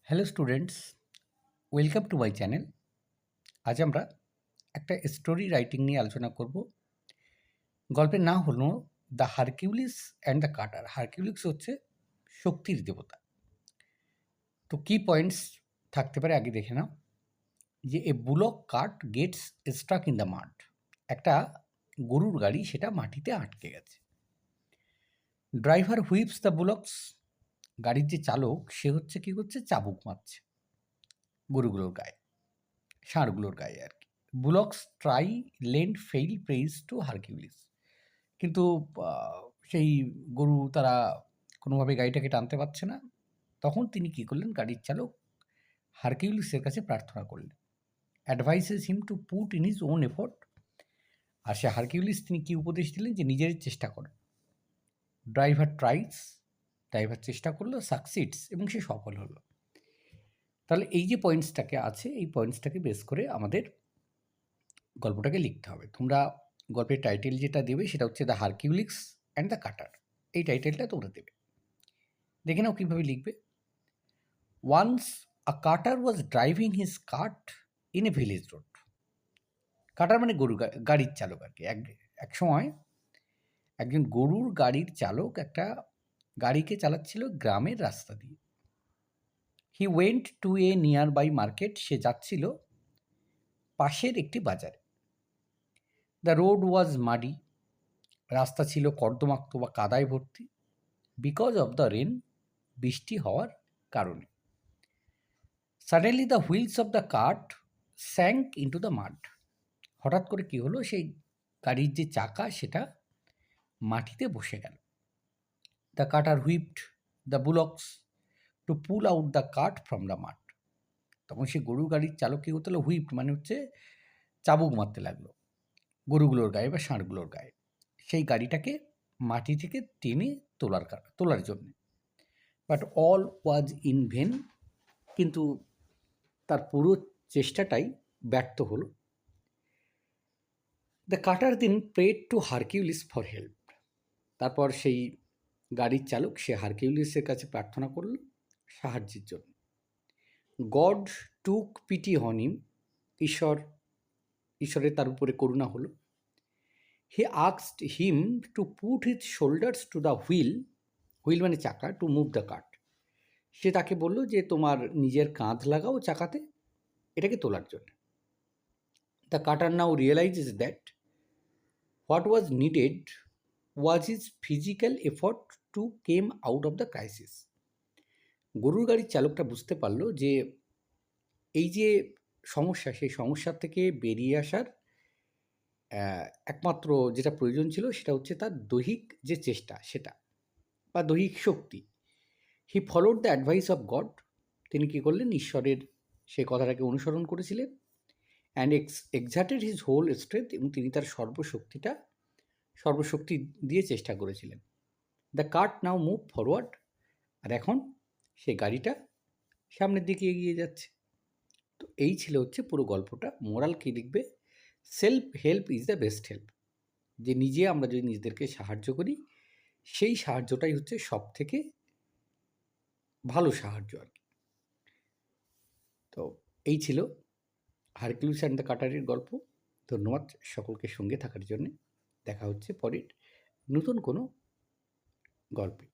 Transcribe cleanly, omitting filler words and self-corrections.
Hello students, welcome to my channel. আজ আমরা একটা স্টোরি রাইটিং নিয়ে আলোচনা করব। গল্পের নাম হলো the Hercules and the cutter. Hercules হচ্ছে শক্তির দেবতা। তো কি পয়েন্টস থাকতে পারে আগে দেখে নাও। যে a bullock cart gets struck in the mud. একটা গরুর গাড়ি সেটা মাটিতে আটকে গেছে। Driver whips the bullocks. গাড়ির যে চালক সে হচ্ছে কি করছে, চাবুক মারছে গরুগুলোর গায়ে, ষাঁড়গুলোর গায়ে আর কি। Bullocks tried and fail prays to Hercules. কিন্তু সেই গরু তারা কোনোভাবে গাড়িটাকে টানতে পারছে না। তখন তিনি কী করলেন, গাড়ির চালক হারকিউলিসের কাছে প্রার্থনা করলেন, advises him to put in his own effort. আর সে হারকিউলিস তিনি কী উপদেশ দিলেন, যে নিজের চেষ্টা করে। ড্রাইভার ট্রাইস, ড্রাইভার চেষ্টা করলো, সাকসিডস, এবং সে সফল হলো। তাহলে এই যে পয়েন্টসটাকে আছে, এই পয়েন্টসটাকে বেস করে আমাদের গল্পটাকে লিখতে হবে। তোমরা গল্পের টাইটেল যেটা দেবে সেটা হচ্ছে the Hercules and the carter. এই টাইটেলটা তোমরা দেবে। দেখে নাও কীভাবে লিখবে। Once a carter was driving his cart in a village road. Carter মানে গরু গাড়ির চালক আর কি। এক সময় একজন গরুর গাড়ির চালক একটা গাড়িকে চালাচ্ছিল গ্রামের রাস্তা দিয়ে। He went to a nearby market. সে যাচ্ছিল পাশের একটি বাজারে। The road was muddy. রাস্তা ছিল কর্দমাক্ত বা কাদায় ভর্তি। বিকজ অফ দ্য রেন, বৃষ্টি হওয়ার কারণে। Suddenly the wheels of the cart sank into the mud. হঠাৎ করে কী হলো, সেই গাড়ির যে চাকা সেটা মাটিতে বসে গেল। The carter whipped the bullocks to pull out the cart from the mud. তখন সেই গরু গাড়ির চালক কী করতে হলো, হুইপড মানে হচ্ছে চাবুক মারতে লাগলো গরুগুলোর গায়ে বা ষাঁড়গুলোর গায়ে, সেই গাড়িটাকে মাটি থেকে টেনে তোলার জন্যে। But all was in vain. কিন্তু তার পুরো চেষ্টাটাই ব্যর্থ হলো। The carter then prayed to Hercules for help. তারপর সেই গাড়ির চালক সে হারকিউলিসের কাছে প্রার্থনা করল সাহায্যের জন্য। God took PT on him. ঈশ্বরের তার উপরে করুণা হলো। He asked him to put his shoulders to the wheel. Wheel মানে চাকা, টু মুভ দ্য কার্ট। সে তাকে বলল যে তোমার নিজের কাঁধ লাগাও চাকাতে, এটাকে তোলার জন্য। The carter now realises that what was needed was his physical effort to came out of the crisis. গরুর গাড়ির চালকটা বুঝতে পারলো যে এই যে সমস্যা, সেই সমস্যার থেকে বেরিয়ে আসার একমাত্র যেটা প্রয়োজন ছিল সেটা হচ্ছে তার দৈহিক যে চেষ্টা সেটা, বা দৈহিক শক্তি। He followed the advice of God. তিনি কী করলেন, ঈশ্বরের সেই কথাটাকে অনুসরণ করেছিলেন। And exerted his whole strength, এবং তিনি তার সর্বশক্তি দিয়ে চেষ্টা করেছিলেন। The cart now move forward. আর এখন সেই গাড়িটা সামনের দিকে এগিয়ে যাচ্ছে। তো এই ছিল হচ্ছে পুরো গল্পটা। মোরাল কী লিখবে, self help is the best help. যে আমরা যদি নিজেদেরকে সাহায্য করি, সেই সাহায্যটাই হচ্ছে সব থেকে ভালো সাহায্য আর কি। তো এই ছিল হারকিউলিস অ্যান্ড দ্য কাটারের গল্প। ধন্যবাদ সকলকে সঙ্গে থাকার জন্যে। দেখা হচ্ছে পরের নতুন কোনো গল্পে।